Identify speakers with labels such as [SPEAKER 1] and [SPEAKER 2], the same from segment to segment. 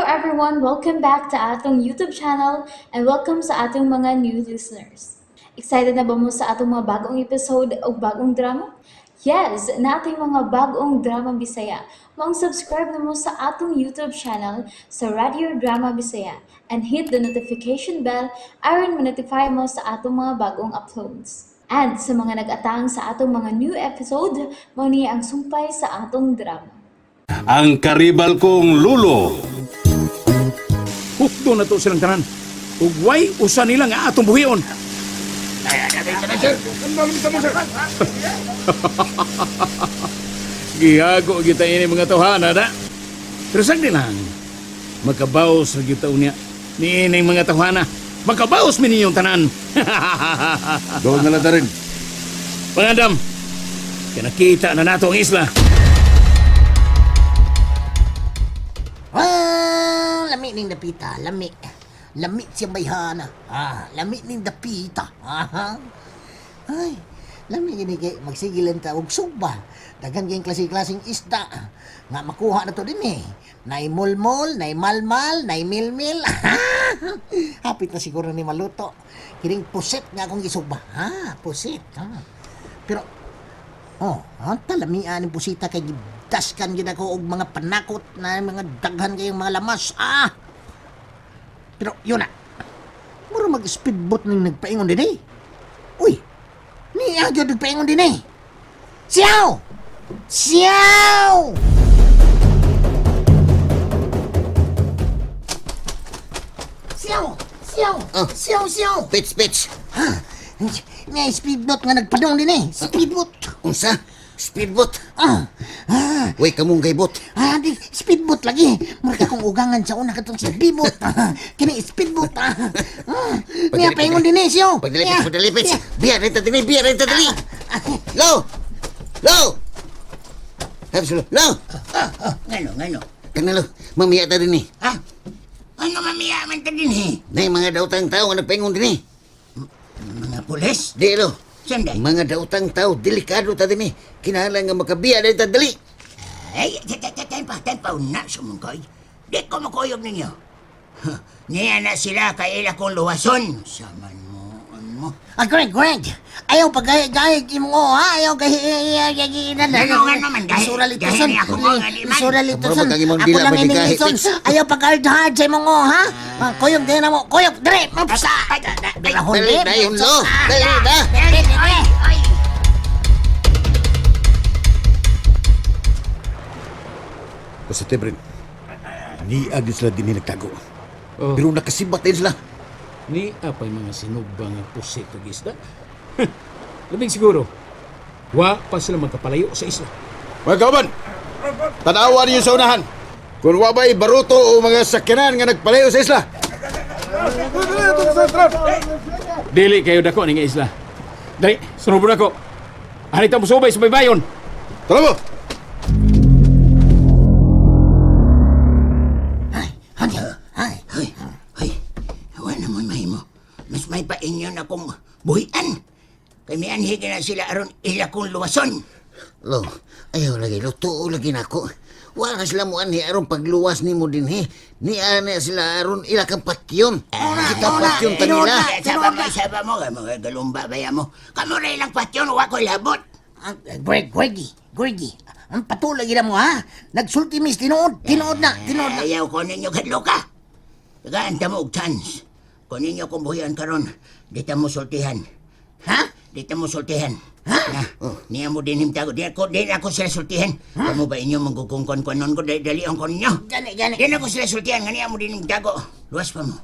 [SPEAKER 1] everyone, welcome back to atong YouTube channel and welcome sa atong mga new listeners. Excited na ba mo sa atong mga bagong episode o bagong drama? Yes, na ating mga bagong drama Bisaya. Subscribe na mo sa atong YouTube channel sa Radio Drama Bisaya and hit the notification bell aron ma-notify mo sa atong mga bagong uploads. And sa mga nag-atang sa atong mga new episode, mo niya ang sumpay sa atong drama.
[SPEAKER 2] Ang karibal kong lulo.
[SPEAKER 3] Hukdo na to silang tanan. Ugway, usa nila nga atong buhion. Gihago kita ini mga tawhana na. Pero sagdi lang. Magkabaos na kita unya. Ni ining mga tawhana. Magkabaos mi ninyong tanan.
[SPEAKER 2] Doon na lang ta rin.
[SPEAKER 3] Pangandam, kinakita na nato ang isla.
[SPEAKER 4] Lami ning dapita, lami. Lami siya bayhana. Lami ning dapita. Ay, lami gini kay magsigilan ta og sugba. Daghan kayong klase-klaseng isda. Nga makuha na to din eh. Nay mulmol, nay malmal, nay milmil. Hapit na siguro ni maluto. Kining pusit nga akong isugba. Pusit. Pero, talamian ng pusita kay daskan gid ako og mga panakot na mga daghan kayong mga lamas. Pero yun na. Mura mag-speedboat nang nagpaingon din eh. Uy, niya gyud nagpaingon din eh. Siyaw! Siyaw! Siyaw! Siyaw! Siyaw, siyaw!
[SPEAKER 5] Pitch.
[SPEAKER 4] May speedboat nga nagpadong din eh. Speedboat.
[SPEAKER 5] Unsa? Speedboat? Way kamong gaybot.
[SPEAKER 4] Di speedboat lagi. Murag akong ugangan sa una katong speedboat. Kini speedboat. Niya paingon din eh siyo.
[SPEAKER 5] Pagdalipit. Biar rin tadili. Lo! Habis lo.
[SPEAKER 4] Ngano?
[SPEAKER 5] Kanalo, mamiya ta din eh.
[SPEAKER 4] Ano mamiya man ta din eh?
[SPEAKER 5] Nay mga dautang tao nga nagpaingon din eh.
[SPEAKER 4] Mga pulis?
[SPEAKER 5] Di lo.
[SPEAKER 4] Sanday?
[SPEAKER 5] Mga dautang tao, delikado ta din eh. Kinahanglan nga makabiya rin tadili.
[SPEAKER 4] Ay, tempa, una sumungkoy. Di ko makuyog ninyo. Niya na sila kay ila kong luwason. Saman mo. Greg. Ayaw pa gayag mo, ha? Ayaw gayag na. Ano man, gayag. Isuralitoson.
[SPEAKER 5] Kapag ang
[SPEAKER 4] Ako
[SPEAKER 5] dila,
[SPEAKER 4] lang
[SPEAKER 5] magigahit.
[SPEAKER 4] inilison. Ayaw pa hard sa mo, ha? Kuyog din na mo. Kuyog, dire. Mapsa.
[SPEAKER 5] Dali, lo. Dali.
[SPEAKER 4] Ay.
[SPEAKER 2] Positive rin. Niag sila din nagtago.
[SPEAKER 3] Oh,
[SPEAKER 2] Pero nakasibat din sila.
[SPEAKER 3] ni apay mga sinubang nga pusit ug isda. Labing siguro, wa pa sila magkapalayo sa isla.
[SPEAKER 2] Mga kauban, tanawa ninyo sa unahan. Kung wabay baruto o mga sakyanan nga nagpalayo sa isla.
[SPEAKER 3] Dili kayo dako ning isla. Dali, sunubon ako. Halita mo subay sa baybayon.
[SPEAKER 2] Tala mo!
[SPEAKER 4] Awan naman mahimo. Mas may painyo na kong buhian. Kay may anhig na sila aron ila kong luwason.
[SPEAKER 5] Lo, ayaw lagi. Lo, tuo lagi na ako. Wala sila mo ani aron pagluwas ni mo din he. Ni ana sila aron ila kang patyon. Kita patyon ta nila.
[SPEAKER 4] Saba mo, mga galumba baya mo. Kamu rin lang patyon, wa ko labot. Greggy. Ang patuloy gila mo, ha? Nagsultimis, tinood na. Ayaw ko ninyo kadlo ka. Tagaan ta mo og chance. Kung ninyo kong buhian karon, di ta mo sultihan. Ha? Di ta mo sultihan. Ha? Niya mo din himtago. Di ako sila sultihan. Kamu ba inyo manggugungkon-konon ko dali ang kon ninyo? Gani. Di ako sila sultihan. Niya mo din himtago. Luwas pa mo.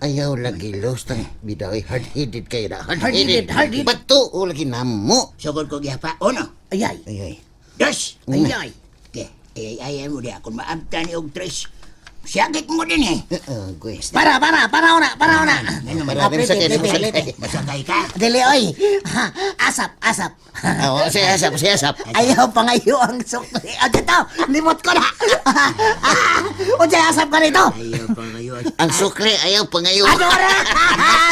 [SPEAKER 5] Ayaw lagi los tang bidawi hard-headed kayo na.
[SPEAKER 4] Hard-headed.
[SPEAKER 5] Bato o lagi namo.
[SPEAKER 4] Sugod ko gihapa. Uno.
[SPEAKER 5] Ay.
[SPEAKER 4] Dos.
[SPEAKER 5] Ay.
[SPEAKER 4] Okay. Ay mo di ako maabta ni og tres. Siyagit mo din eh.
[SPEAKER 5] Guys.
[SPEAKER 4] Para una.
[SPEAKER 5] Maraming sakit.
[SPEAKER 4] Masakay ka.
[SPEAKER 6] Dili, oy. Asap.
[SPEAKER 5] Oo, si Asap.
[SPEAKER 6] Ayaw pa ngayon ang sukli. O, dito, limot ko na. O, dyan, asap ka nito.
[SPEAKER 4] Ayaw pa ngayon.
[SPEAKER 5] Ang sukli ayaw pa ngayon.
[SPEAKER 6] Ano ra?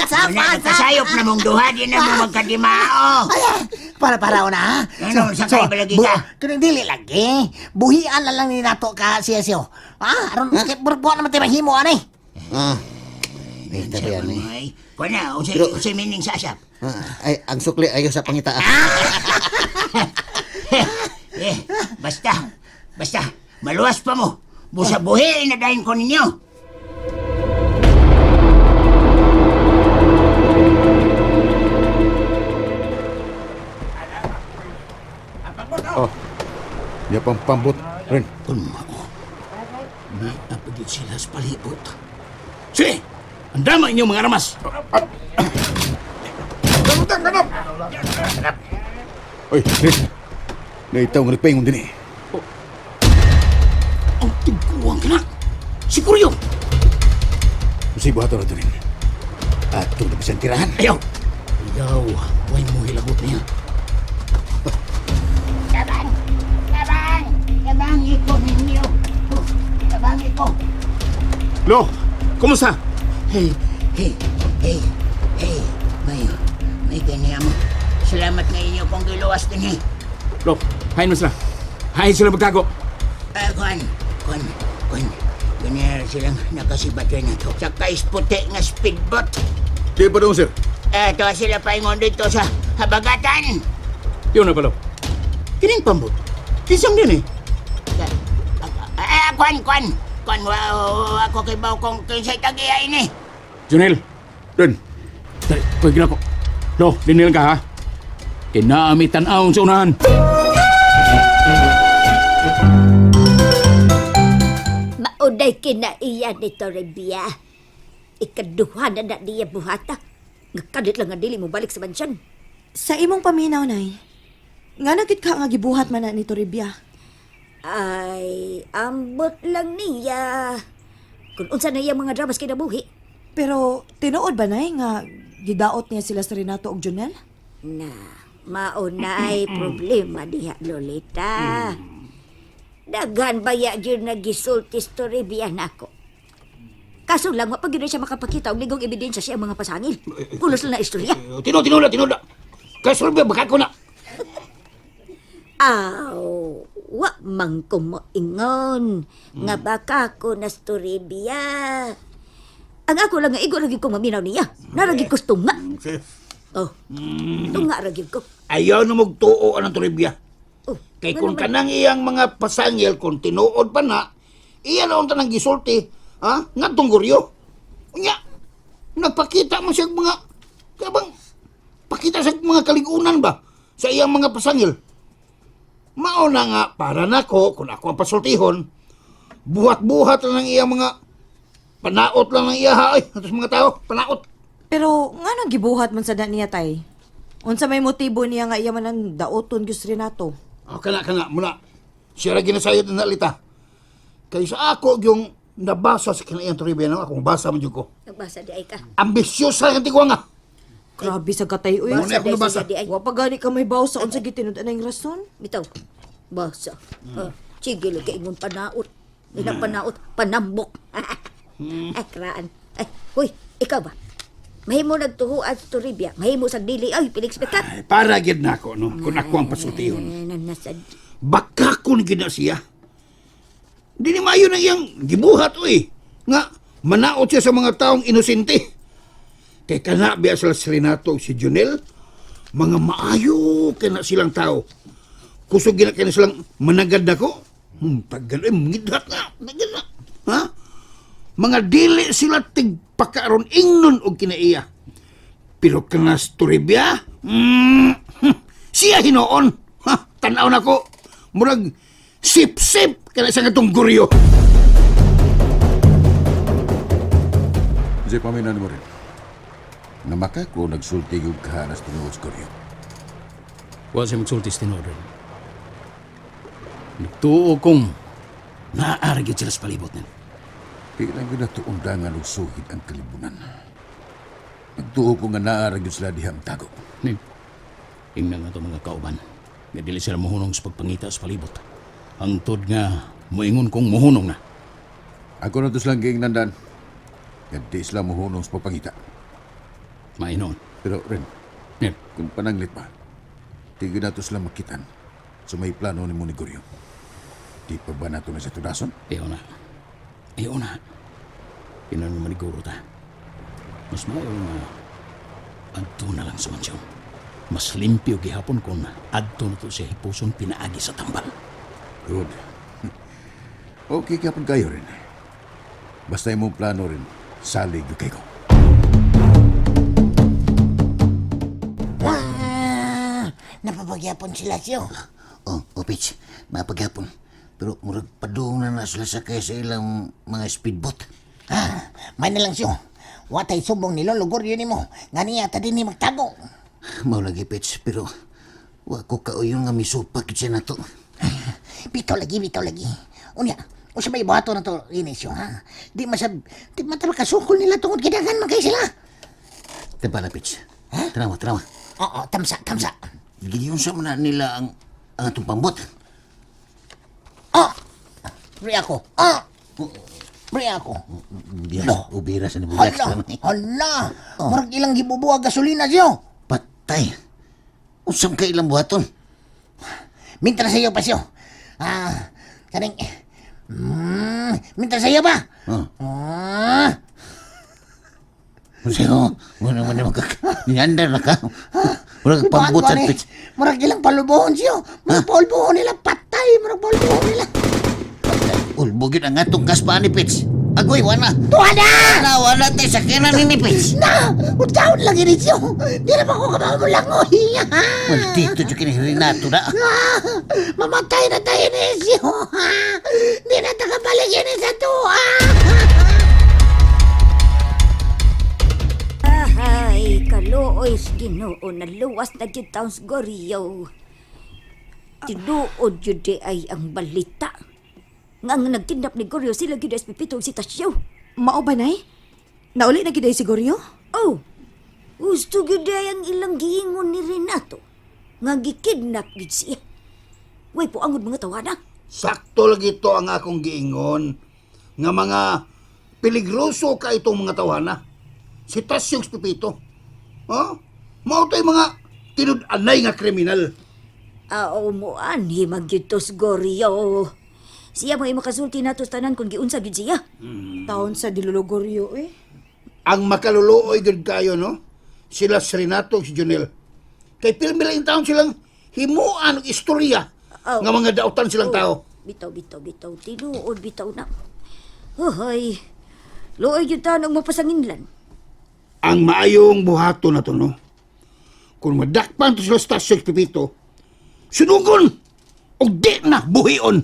[SPEAKER 6] Asap.
[SPEAKER 4] Sayop na mong duha, di na mo magkadimao.
[SPEAKER 6] Para na, ha?
[SPEAKER 4] Ano, sakay ba lagi ka?
[SPEAKER 6] Kanang dili lagi. Buhian na lang ni nato ka siya. Ha? Aron, burbuan naman tayo mahimo, anay.
[SPEAKER 5] Ah. Ay, tabi yan eh.
[SPEAKER 4] Ay, kuha na, usay mining sa asap.
[SPEAKER 5] Ay, ang sukli ayo sa pangita.
[SPEAKER 4] Basta, maluwas pa mo. Busa-buhi na dahil ko ninyo.
[SPEAKER 2] Oh, ya pang pambot, Ren.
[SPEAKER 3] Kunmao. May napagit sila sa palibot. Sige! Ang dama inyong mga ramas!
[SPEAKER 2] Oy, Ren. Naitaw ng ripay din eh.
[SPEAKER 3] Ang tiguang ka na! Si Kuryo!
[SPEAKER 2] Masay buhato na ito rin. At ito na bisang tirahan.
[SPEAKER 3] Ayaw! Ayaw! Huwag mo hilagot niya.
[SPEAKER 4] Kabang iko ninyo. Kabang iko.
[SPEAKER 3] Lo! Kumusta?
[SPEAKER 4] Hey. May ganyan mo. Salamat na inyo kung giluwas din eh.
[SPEAKER 3] Lo! Hain mo sila! Hain sila magkago!
[SPEAKER 4] Kwan. Ganyan silang nakasibat rin ito. Sa kaisputi nga speedboat.
[SPEAKER 2] Di ba doon, sir?
[SPEAKER 4] Ito sila paingon dito sa habagatan.
[SPEAKER 3] Yun na pala. Kining pambot. Kisang din eh.
[SPEAKER 4] Kwan. Ako kay Bao kung kinsay tagiya ini.
[SPEAKER 3] Junel! Ren! Dali, pagin ako. Lo, dinil ka ha? Kinaami tanaw sa unahan.
[SPEAKER 7] Mauday kinaiya ni Torrebia. Ikaduha na niya buhata. Ngakadit lang nga dili mo balik sa mansyon.
[SPEAKER 8] Sa imong paminaw, nay, nga nagit ka nga gibuhat man na ni Toribia.
[SPEAKER 7] Ay, ambot lang niya. Kung unsa na iya mga dramas kinabuhi.
[SPEAKER 8] Pero tinuod ba, nay, nga gidaot niya sila sa Renato og Junel?
[SPEAKER 7] Na, maunay problema diha, Lolita. Daghan baya yun nagisultis Torrebia nako. Kaso lang, wapag yun siya makapakita og ligong ebidensya siya ang mga pasangil. Pulos lang na istorya.
[SPEAKER 3] Tinula. Kasulbi, baka ko na.
[SPEAKER 7] Aw, wa man ko moingon. Nga baka ko na Torrebia. Ang ako lang nga igo lagi ko maminaw niya. Naragi ko tunga. Oh, tunga ragi ko.
[SPEAKER 3] Ayaw na magtuo ang Torrebia.
[SPEAKER 7] Oh,
[SPEAKER 3] Kay
[SPEAKER 7] ano
[SPEAKER 3] kung
[SPEAKER 7] man?
[SPEAKER 3] kanang iyang mga pasangil, kung tinuod pa na, iya na unta ng gisulti, ha? Nga tungguryo. Unya, nagpakita mo siya mga, kaya bang, pakita sa mga kaligunan ba? Sa iyang mga pasangil. Mauna nga, para nako, kung ako ang pasultihon, buhat-buhat lang ng iyang mga, panaot lang ng iya, ay, atos mga tao, panaot.
[SPEAKER 8] Pero nga nang gibuhat man sa da niya, tay. Unsa may motibo niya nga iya man ang daoton gyud Renato?
[SPEAKER 3] Oh, kana, muna. Siya ra ginasayod na nalita. Kaysa ako yung nabasa sa kanayang Torrebia, no? Akong basa man jud ko.
[SPEAKER 7] Nagbasa di ay ka.
[SPEAKER 3] Ambisyosa ang tigwa nga.
[SPEAKER 8] Grabe sa katay, uy.
[SPEAKER 3] Basa ako nabasa.
[SPEAKER 7] di ay.
[SPEAKER 8] Wa pa gani ka may baw sa unsa gitinud anay rason?
[SPEAKER 7] Bitaw, basa. Sige, kay imong panaot. Ilang panaot, panambok. Ay, kraan. Ay, huy, ikaw ba? Mahimo nagtuho at Torrebia. Mahimo sa dili. Ay, pinig-spekat.
[SPEAKER 3] Ay, para gid na ako, no? Kung ako ang pasultihon.
[SPEAKER 7] Nasad.
[SPEAKER 3] Baka ko gina siya. Di ni mayo na iyang gibuhat, uy. Nga, manaot siya sa mga taong inosente. Kay kana biya sila si Renato o si Junel, mga maayo kaya na silang tao. Kusog gina kaya na silang managad na ko. Pagano'y mangidhat na. Nagad na. Ha? Mga dili sila tigpakaron ingnon og kinaiya. Pero kanas Torrebia, siya hinoon. Ha? Tanaw na ko. Murag sip-sip kana sa nga tungguryo.
[SPEAKER 2] Kasi paminan mo rin. Namaka ko nagsulti yung kahanas tinuos ko rin.
[SPEAKER 3] Wa siya magsultis tinodon. Nagtuo kong naaaragit sila sa palibot nila.
[SPEAKER 2] Kailan yun na tuundangan o suhid ang kalibunan. Nagtuo ko nga naaragyo sila dihang tago.
[SPEAKER 3] Ning, ingnan nga ito mga kauban. Nga dili sila muhunong sa pagpangita sa palibot. Ang tod nga, muingon kong muhunong na.
[SPEAKER 2] Ako na to silang giingnan. Yan di sila muhunong sa papangita.
[SPEAKER 3] Mainon.
[SPEAKER 2] Pero Ren,
[SPEAKER 3] Nen,
[SPEAKER 2] kung pananglit pa, Tigil na to sila makitan. So may plano ni mo ni Goryo. Di pa ba nato na sa tudason?
[SPEAKER 3] Ayaw na. Pinano maniguro ta. Mas maayo nga adto na lang sa mansyon. Mas limpyo gihapon kung adto na to siya hipuson pinaagi sa tambal.
[SPEAKER 2] Good. Okay ka pag kayo rin. Basta yung mong plano rin, salig yung kayo.
[SPEAKER 4] Napapagyapon sila siyo.
[SPEAKER 5] Pitch, mapaghapon. Pero murag padung na sila sakay sa ilang mga speedboat.
[SPEAKER 4] May na lang siyo. Watay sumbong ni Lolo Goryo ni mo. Nga niya ta din ni magtago.
[SPEAKER 5] Mao lagi, Pitch, pero wa ko kauyon nga misupak siya na to.
[SPEAKER 4] Bitaw lagi. Unya, o siya may bato na to, Inesyo, ha? Di matabang kasukol nila tungod kidagan man kay sila.
[SPEAKER 5] Tepala, Pitch. Tarawa.
[SPEAKER 4] Oo, tamsa.
[SPEAKER 5] Giyon sa man nila ang atong pambot.
[SPEAKER 4] Bri ako.
[SPEAKER 5] Bias, ubira sa nibugak sa
[SPEAKER 4] Hala! Marag ilang gibubuha gasolina siyo.
[SPEAKER 5] Patay. Usam ka ilang buhaton.
[SPEAKER 4] Mintra sa iyo pa siyo. Kaning... mintra sa iyo ba?
[SPEAKER 5] Siyo, muna niandar na ka. Murag pambot sa Pitch.
[SPEAKER 4] Marag ilang palubuhon siyo. Marag paulbuhon nila patay. Marag paulbuhon nila.
[SPEAKER 5] Ulbugin ang atong kaspa ni Pitch. Agoy, wana.
[SPEAKER 4] Tuwana!
[SPEAKER 5] Wala tayo sa kinan ni Pitch.
[SPEAKER 4] Na! Utaon lang ini siyo. Di na ba ko kamamulangoy?
[SPEAKER 5] Maldito dyan kinihirinato na.
[SPEAKER 4] Mamatay na tayo ni siyo. Di na takabalik ini sa tuwa.
[SPEAKER 7] Ay, kaluoy sa Ginoo na luwas na gyud taon sa Goryo. Tinuod yun di ay ang balita. Nga nagtindap ni Goryo sila gyud as pipito si Tasyo.
[SPEAKER 8] Mao ba, nay? Nauli na giday si Goryo?
[SPEAKER 7] Oh, gusto gyud ay ang ilang giingon ni Renato. Nga gikidnap gyud siya. Way po angod mga tawana.
[SPEAKER 3] Sakto lagi ito ang akong giingon nga mga peligroso ka itong mga tawana. Si Tasyong Pipito. Mao tayo mga tinud-anay nga kriminal.
[SPEAKER 7] Mo ani magyutos Goryo. Siya may makasulti nato sa tanan kung giunsa gyud siya.
[SPEAKER 8] Taon sa dilulugoryo, eh.
[SPEAKER 3] Ang makaluluoy gud kayo, no? Sila si Renato, si Junel. Kay pilmi lang taon silang himuan og istorya nga mga dautan silang tao.
[SPEAKER 7] Bitaw. Tinuod bitaw na. Hoy. Luoy gyud ta nang mapasanginlan.
[SPEAKER 3] Ang maayong buhato na to, no? Kung madakpan to sila sa Tasyong Pipito, sunugon o di na buhion.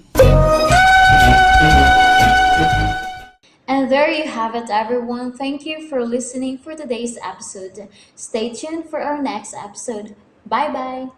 [SPEAKER 1] And there you have it, everyone. Thank you for listening for today's episode. Stay tuned for our next episode. Bye bye.